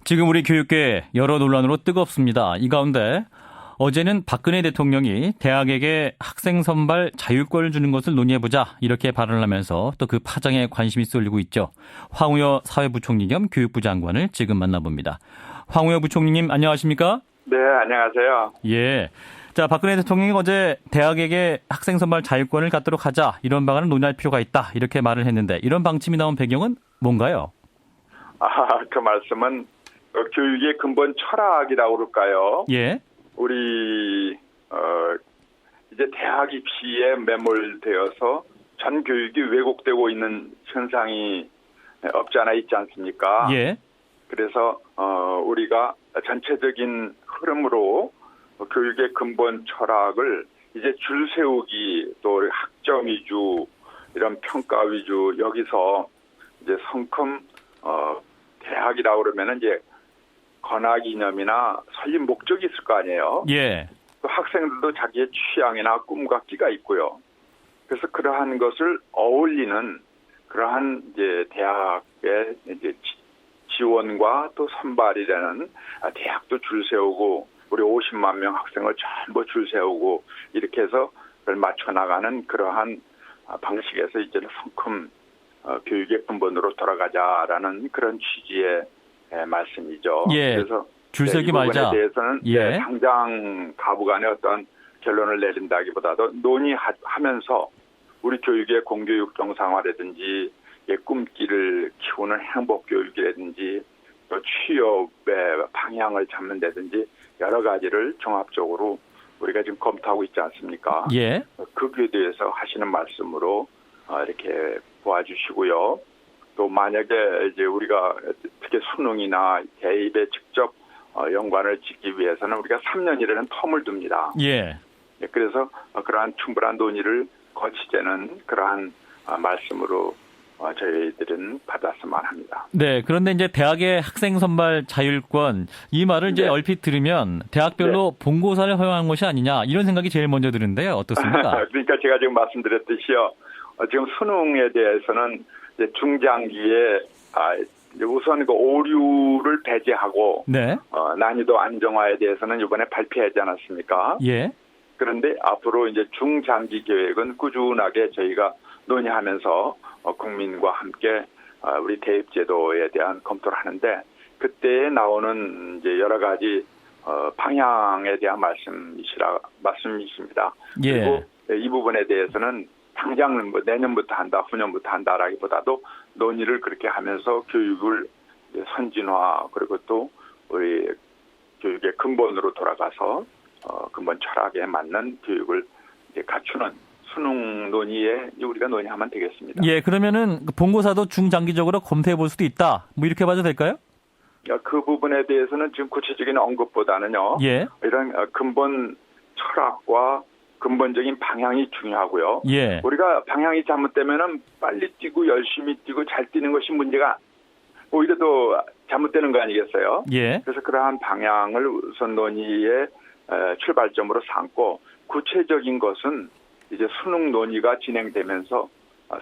지금 우리 교육계 여러 논란으로 뜨겁습니다. 이 가운데 어제는 박근혜 대통령이 대학에게 학생 선발 자율권을 주는 것을 논의해보자 이렇게 발언을 하면서 또 그 파장에 관심이 쏠리고 있죠. 황우여 사회부총리 겸 교육부 장관을 지금 만나봅니다. 황우여 부총리님 안녕하십니까? 네, 안녕하세요. 예. 자, 박근혜 대통령이 어제 대학에게 학생 선발 자율권을 갖도록 하자 이런 방안을 논의할 필요가 있다 이렇게 말을 했는데 이런 방침이 나온 배경은 뭔가요? 그 말씀은 교육의 근본 철학이라고 그럴까요? 예. 우리 이제 대학 입시에 매몰되어서 전 교육이 왜곡되고 있는 현상이 없지 않아 있지 않습니까? 예. 그래서 우리가 전체적인 흐름으로 교육의 근본 철학을 이제 줄 세우기 또 학점 위주 이런 평가 위주 여기서 이제 성큼 대학이라고 그러면은 이제 건학 이념이나 설립 목적이 있을 거 아니에요. 예. 또 학생들도 자기의 취향이나 꿈과 끼가 있고요. 그래서 그러한 것을 어울리는 그러한 이제 대학의 이제 지원과 또 선발이라는 대학도 줄 세우고 우리 50만 명 학생을 전부 줄 세우고 이렇게 해서 그걸 맞춰 나가는 그러한 방식에서 이제 성큼 교육의 근본으로 돌아가자라는 그런 취지의 말씀이죠. 예. 그래서 줄서기 이 부분에 말자. 대해서는 예. 당장 가부간에 어떤 결론을 내린다기보다도 논의하면서 우리 교육의 공교육 정상화라든지 꿈길을 키우는 행복교육이라든지 또 취업의 방향을 잡는다든지 여러 가지를 종합적으로 우리가 지금 검토하고 있지 않습니까? 예. 거기에 대해서 하시는 말씀으로 이렇게 보아주시고요. 또 만약에 이제 우리가 특히 수능이나 대입에 직접 연관을 짓기 위해서는 우리가 3년이라는 텀을 둡니다. 예. 그래서 그러한 충분한 논의를 거치자는 그러한 말씀으로 저희들은 받았으면 합니다. 네. 그런데 이제 대학의 학생 선발 자율권 이 말을 이제 네. 얼핏 들으면 대학별로 본고사를 허용한 것이 아니냐 이런 생각이 제일 먼저 드는데요. 어떻습니까? 그러니까 제가 지금 말씀드렸듯이요. 지금 수능에 대해서는 이제 중장기에 우선 그 오류를 배제하고 네. 난이도 안정화에 대해서는 이번에 발표하지 않았습니까? 예. 그런데 앞으로 이제 중장기 계획은 꾸준하게 저희가 논의하면서 국민과 함께 우리 대입 제도에 대한 검토를 하는데 그때 나오는 이제 여러 가지 방향에 대한 말씀이십니다. 예. 그리고 이 부분에 대해서는 당장 뭐 내년부터 한다, 후년부터 한다라기보다도 논의를 그렇게 하면서 교육을 선진화 그리고 또 우리 교육의 근본으로 돌아가서 근본 철학에 맞는 교육을 이제 갖추는 수능 논의에 우리가 논의하면 되겠습니다. 예. 그러면은 본고사도 중장기적으로 검토해 볼 수도 있다. 뭐 이렇게 봐도 될까요? 그 부분에 대해서는 지금 구체적인 언급보다는요. 예. 이런 근본 철학과 근본적인 방향이 중요하고요. 예. 우리가 방향이 잘못되면은 빨리 뛰고 열심히 뛰고 잘 뛰는 것이 문제가 오히려 더 잘못되는 거 아니겠어요? 예. 그래서 그러한 방향을 우선 논의의 출발점으로 삼고 구체적인 것은 이제 수능 논의가 진행되면서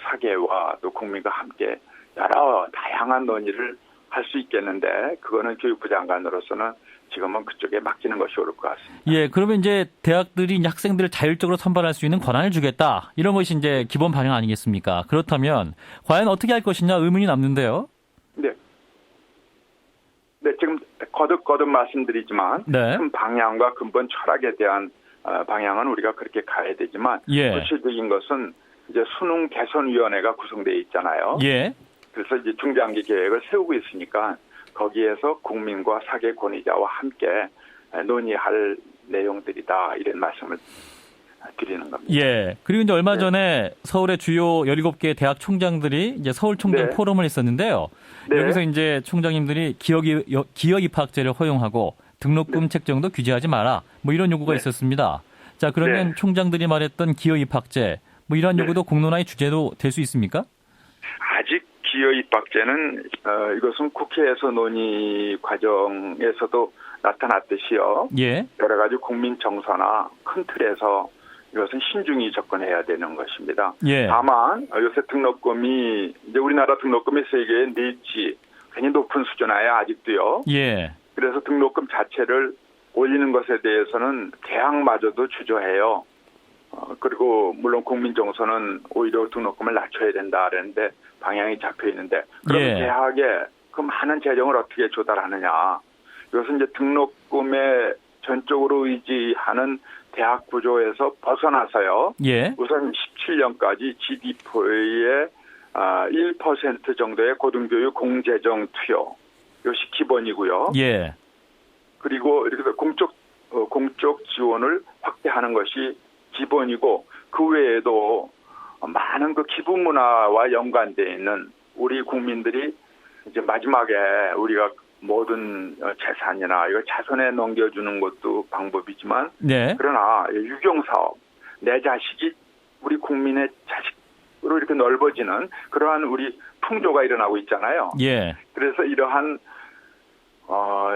사계와 또 국민과 함께 여러 다양한 논의를 할 수 있겠는데 그거는 교육부 장관으로서는 지금은 그쪽에 맡기는 것이 옳을 것 같습니다. 예, 그러면 이제 대학들이 이제 학생들을 자율적으로 선발할 수 있는 권한을 주겠다. 이런 것이 이제 기본 방향 아니겠습니까? 그렇다면 과연 어떻게 할 것이냐 의문이 남는데요. 네. 네, 지금 거듭 말씀드리지만 네. 큰 방향과 근본 철학에 대한 방향은 우리가 그렇게 가야 되지만 예. 구체적인 것은 이제 수능 개선위원회가 구성되어 있잖아요. 예. 그래서 이제 중장기 계획을 세우고 있으니까 거기에서 국민과 사계 권위자와 함께 논의할 내용들이다 이런 말씀을 드리는 겁니다. 예. 그리고 이제 얼마 네. 전에 서울의 주요 17개 대학 총장들이 이제 서울 총장 네. 포럼을 했었는데요. 네. 여기서 이제 총장님들이 기억 입학제를 허용하고 등록금 네. 책정도 규제하지 마라. 뭐 이런 요구가 네. 있었습니다. 자, 그러면 네. 총장들이 말했던 기억 입학제 뭐 이러한 네. 요구도 공론화의 주제도 될 수 있습니까? 아직 기여 입학제는 이것은 국회에서 논의 과정에서도 나타났듯이요. 예. 여러 가지 국민 정서나 큰 틀에서 이것은 신중히 접근해야 되는 것입니다. 예. 다만 요새 등록금이 이제 우리나라 등록금이 세계에 넷지 굉장히 높은 수준이에요. 아직도요. 예. 그래서 등록금 자체를 올리는 것에 대해서는 대학마저도 주저해요. 그리고 물론 국민정서는 오히려 등록금을 낮춰야 된다 그랬는데 방향이 잡혀 있는데 그럼 예. 대학에 그 많은 재정을 어떻게 조달하느냐. 이것은 이제 등록금에 전적으로 의지하는 대학 구조에서 벗어나서요. 예. 우선 17년까지 GDP의 1% 정도의 고등교육 공재정 투여. 이것이 기본이고요. 예. 그리고 이렇게 공적 지원을 확대하는 것이 기본이고 그 외에도 많은 그 기부 문화와 연관되어 있는 우리 국민들이 이제 마지막에 우리가 모든 재산이나 이걸 자손에 넘겨주는 것도 방법이지만 네. 그러나 유경사업 내 자식이 우리 국민의 자식으로 이렇게 넓어지는 그러한 우리 풍조가 일어나고 있잖아요. 예. 그래서 이러한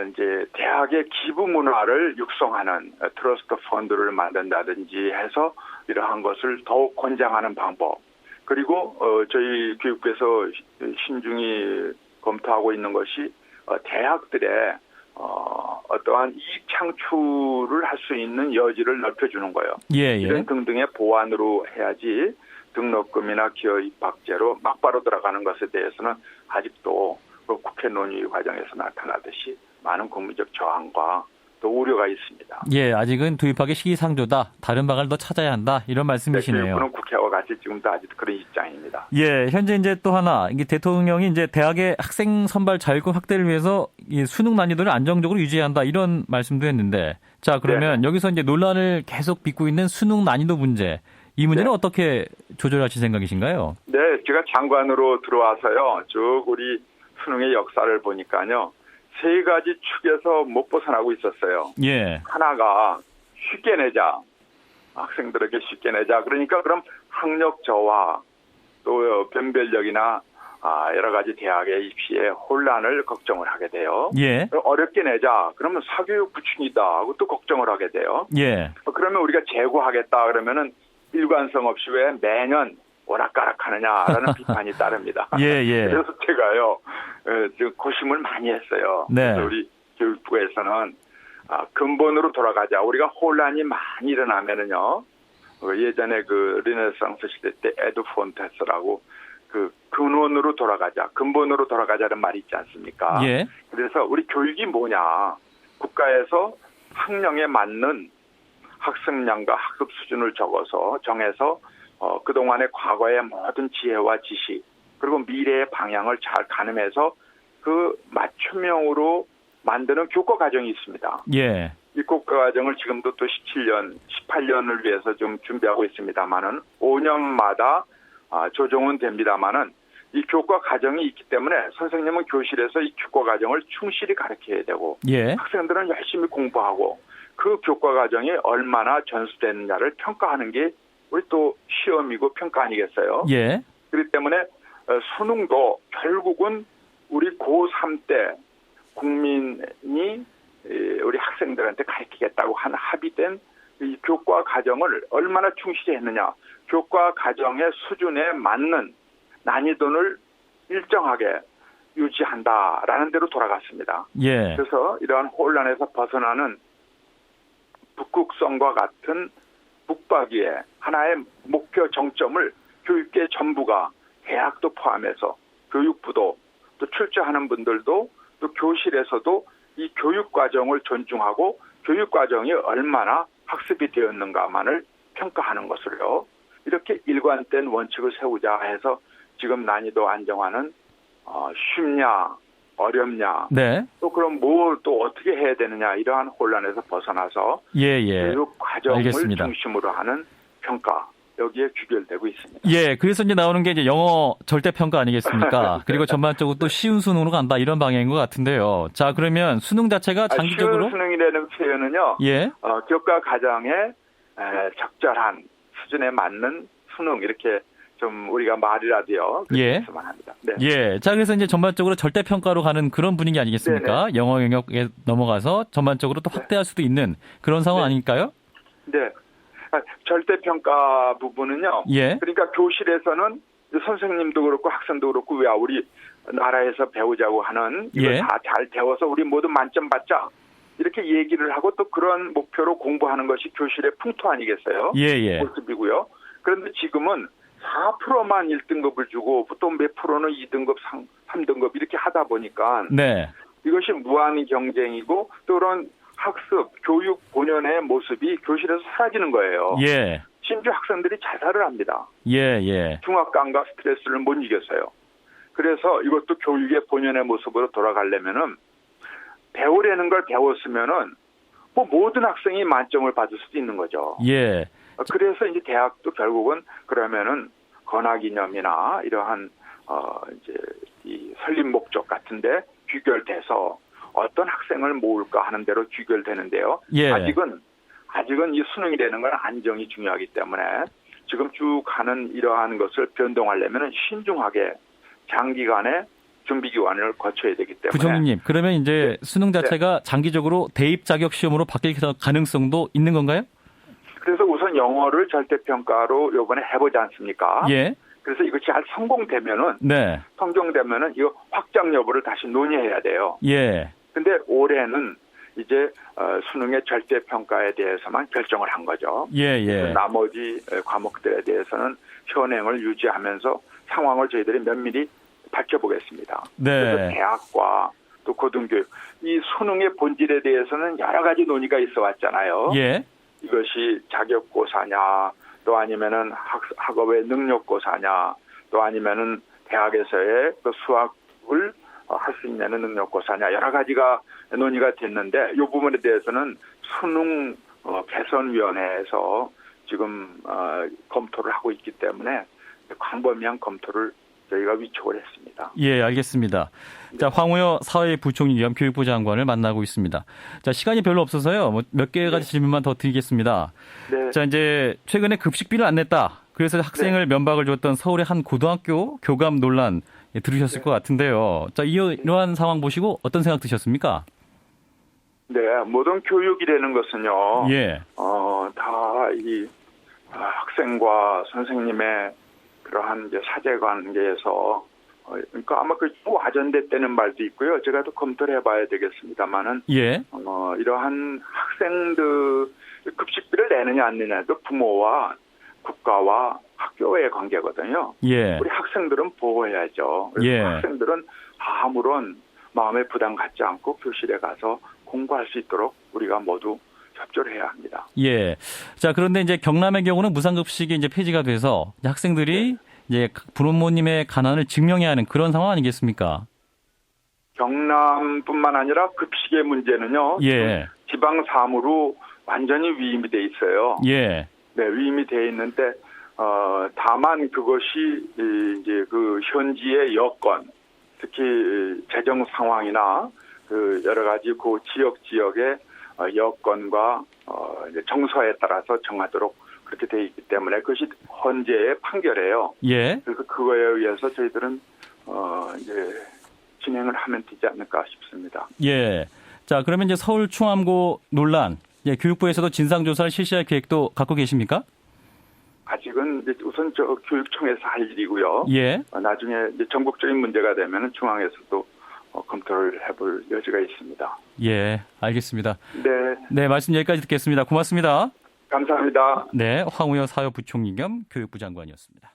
이제 대학의 기부 문화를 육성하는 트러스트 펀드를 만든다든지 해서 이러한 것을 더욱 권장하는 방법. 그리고 저희 교육부에서 신중히 검토하고 있는 것이 대학들의 어떠한 이익 창출을 할 수 있는 여지를 넓혀주는 거예요. 예. 이런 등등의 보완으로 해야지 등록금이나 기여 입학제로 막바로 들어가는 것에 대해서는 아직도 국회 논의 과정에서 나타나듯이 많은 국민적 저항과 또 우려가 있습니다. 예, 아직은 도입하기 시기상조다. 다른 방을 더 찾아야 한다. 이런 말씀이시네요. 교육부는 국회와 같이 지금도 아직 그런 입장입니다. 예, 현재 이제 또 하나, 이게 대통령이 이제 대학의 학생 선발 자율권 확대를 위해서 이 수능 난이도를 안정적으로 유지해야 한다. 이런 말씀도 했는데, 자, 그러면 여기서 이제 논란을 계속 빚고 있는 수능 난이도 문제. 이 문제는 어떻게 조절하실 생각이신가요? 네, 제가 장관으로 들어와서요. 쭉 우리 수능의 역사를 보니까요. 세 가지 축에서 못 벗어나고 있었어요. 예. 하나가 쉽게 내자. 학생들에게 쉽게 내자. 그러니까 그럼 학력 저하 또 변별력이나 여러 가지 대학의 입시에 혼란을 걱정을 하게 돼요. 예. 어렵게 내자. 그러면 사교육 부충이다 하고 또 걱정을 하게 돼요. 예. 그러면 우리가 재고하겠다 그러면은 일관성 없이 왜 매년 오락가락하느냐라는 비판이 따릅니다. 예, 예. 그래서 제가요, 지금 고심을 많이 했어요. 네. 그래서 우리 교육부에서는 근본으로 돌아가자. 우리가 혼란이 많이 일어나면은요, 예전에 그 르네상스 시대 때 에두폰테스라고 그 근원으로 돌아가자, 근본으로 돌아가자는 말이 있지 않습니까? 예. 그래서 우리 교육이 뭐냐? 국가에서 학령에 맞는 학습량과 학습 수준을 정해서 그동안의 과거의 모든 지혜와 지식 그리고 미래의 방향을 잘 가늠해서 그 맞춤형으로 만드는 교과 과정이 있습니다. 예. 이 교과 과정을 지금도 또 17년, 18년을 위해서 좀 준비하고 있습니다만은 5년마다 조정은 됩니다만은 이 교과 과정이 있기 때문에 선생님은 교실에서 이 교과 과정을 충실히 가르쳐야 되고 예. 학생들은 열심히 공부하고 그 교과 과정이 얼마나 전수되느냐를 평가하는 게 우리 또 시험이고 평가 아니겠어요? 예. 그렇기 때문에 수능도 결국은 우리 고3 때 국민이 우리 학생들한테 가르치겠다고 한 합의된 이 교과 과정을 얼마나 충실히 했느냐. 교과 과정의 수준에 맞는 난이도를 일정하게 유지한다라는 대로 돌아갔습니다. 예. 그래서 이러한 혼란에서 벗어나는 북극성과 같은 북박이의 하나의 목표 정점을 교육계 전부가 대학도 포함해서 교육부도 또 출제하는 분들도 또 교실에서도 이 교육과정을 존중하고 교육과정이 얼마나 학습이 되었는가만을 평가하는 것을요. 이렇게 일관된 원칙을 세우자 해서 지금 난이도 안정화는 쉽냐 어렵냐 네. 또 그럼 뭘 또 어떻게 해야 되느냐 이러한 혼란에서 벗어나서 예. 교육 과정을 알겠습니다. 중심으로 하는 평가 여기에 귀결되고 있습니다. 예, 그래서 이제 나오는 게 이제 영어 절대 평가 아니겠습니까? 그리고 전반적으로 또 쉬운 수능으로 간다 이런 방향인 것 같은데요. 자, 그러면 수능 자체가 장기적으로 쉬운 수능이라는 표현은요. 예. 교과 과정에 적절한 수준에 맞는 수능 이렇게 좀 우리가 말이라도요. 예. 그렇게만 합니다. 네. 예. 자, 그래서 이제 전반적으로 절대 평가로 가는 그런 분위기 아니겠습니까? 네네. 영어 영역에 넘어가서 전반적으로 또 확대할 수도 있는 그런 상황 아닐까요? 네. 절대평가 부분은요. 예. 그러니까 교실에서는 선생님도 그렇고 학생도 그렇고 우리 나라에서 배우자고 하는 이거 예. 다 잘 배워서 우리 모두 만점 받자. 이렇게 얘기를 하고 또 그런 목표로 공부하는 것이 교실의 풍토 아니겠어요? 예, 예. 모습이고요. 그런데 지금은 4%만 1등급을 주고 또 몇 프로는 2등급, 3등급 이렇게 하다 보니까 네. 이것이 무한 경쟁이고 또 그런 학습, 교육 본연의 모습이 교실에서 사라지는 거예요. 예. 심지어 학생들이 자살을 합니다. 예, 예. 중압감과 스트레스를 못 이겼어요. 그래서 이것도 교육의 본연의 모습으로 돌아가려면은 배우려는 걸 배웠으면은 뭐 모든 학생이 만점을 받을 수도 있는 거죠. 예. 그래서 이제 대학도 결국은 그러면은 건학이념이나 이러한 이제 이 설립 목적 같은데 귀결돼서 어떤 학생을 모을까 하는 대로 귀결되는데요. 예. 아직은 이 수능이라는 건 안정이 중요하기 때문에 지금 쭉 하는 이러한 것을 변동하려면 신중하게 장기간의 준비 기간을 거쳐야 되기 때문에. 부총리님, 그러면 이제 수능 자체가 장기적으로 대입 자격 시험으로 바뀔 가능성도 있는 건가요? 그래서 우선 영어를 절대평가로 이번에 해보지 않습니까? 예. 그래서 이것이 잘 성공되면은, 네. 성공되면은 이거 확장 여부를 다시 논의해야 돼요. 예. 근데 올해는 이제 수능의 절대평가에 대해서만 결정을 한 거죠. 예, 예. 나머지 과목들에 대해서는 현행을 유지하면서 상황을 저희들이 면밀히 밝혀보겠습니다. 네. 그래서 대학과 또 고등교육, 이 수능의 본질에 대해서는 여러 가지 논의가 있어 왔잖아요. 예. 이것이 자격고사냐, 또 아니면은 학업의 능력고사냐, 또 아니면은 대학에서의 그 수학을 할 수 있는 능력고사냐, 여러 가지가 논의가 됐는데 이 부분에 대해서는 수능 개선위원회에서 지금 검토를 하고 있기 때문에 광범위한 검토를 저희가 위촉을 했습니다. 예, 알겠습니다. 자, 황우여 사회부총리 겸 교육부 장관을 만나고 있습니다. 자, 시간이 별로 없어서요. 몇 가지 질문만 더 드리겠습니다. 네. 자, 이제 최근에 급식비를 안 냈다. 그래서 학생을 면박을 줬던 서울의 한 고등학교 교감 논란 들으셨을 것 같은데요. 자, 이러한 상황 보시고 어떤 생각 드셨습니까? 네, 모든 교육이라는 것은요. 예. 다 이 학생과 선생님의 그러한 이제 사제관계에서 그러니까 아마 그 와전됐 다는 말도 있고요. 제가 또 검토를 해봐야 되겠습니다만은 예. 이러한 학생들 급식비를 내느냐 안 내느냐도 부모와 국가와 학교의 관계거든요. 예. 우리 학생들은 보호해야죠. 그래서 예. 학생들은 아무런 마음의 부담 갖지 않고 교실에 가서 공부할 수 있도록 우리가 모두 협조를 해야 합니다. 예. 자, 그런데 이제 경남의 경우는 무상급식이 이제 폐지가 돼서 학생들이 이제 부모님의 가난을 증명해야 하는 그런 상황 아니겠습니까? 경남뿐만 아니라 급식의 문제는요. 예. 지방 3으로 완전히 위임이 돼 있어요. 예. 네, 위임이 돼 있는데 다만 그것이 이제 그 현지의 여건, 특히 재정 상황이나 그 여러 가지 그 지역의 여건과 이제 정서에 따라서 정하도록 그렇게 돼 있기 때문에 그것이 헌재의 판결이에요. 예. 그래서 그거에 의해서 저희들은 이제 진행을 하면 되지 않을까 싶습니다. 예. 자, 그러면 이제 서울 충암고 논란, 예, 교육부에서도 진상조사를 실시할 계획도 갖고 계십니까? 아직은 이제 우선 저 교육청에서 할 일이고요. 예. 나중에 이제 전국적인 문제가 되면은 중앙에서도 검토를 해볼 여지가 있습니다. 예, 알겠습니다. 네, 네, 말씀 여기까지 듣겠습니다. 고맙습니다. 감사합니다. 네, 황우여 사회부총리 겸 교육부 장관이었습니다.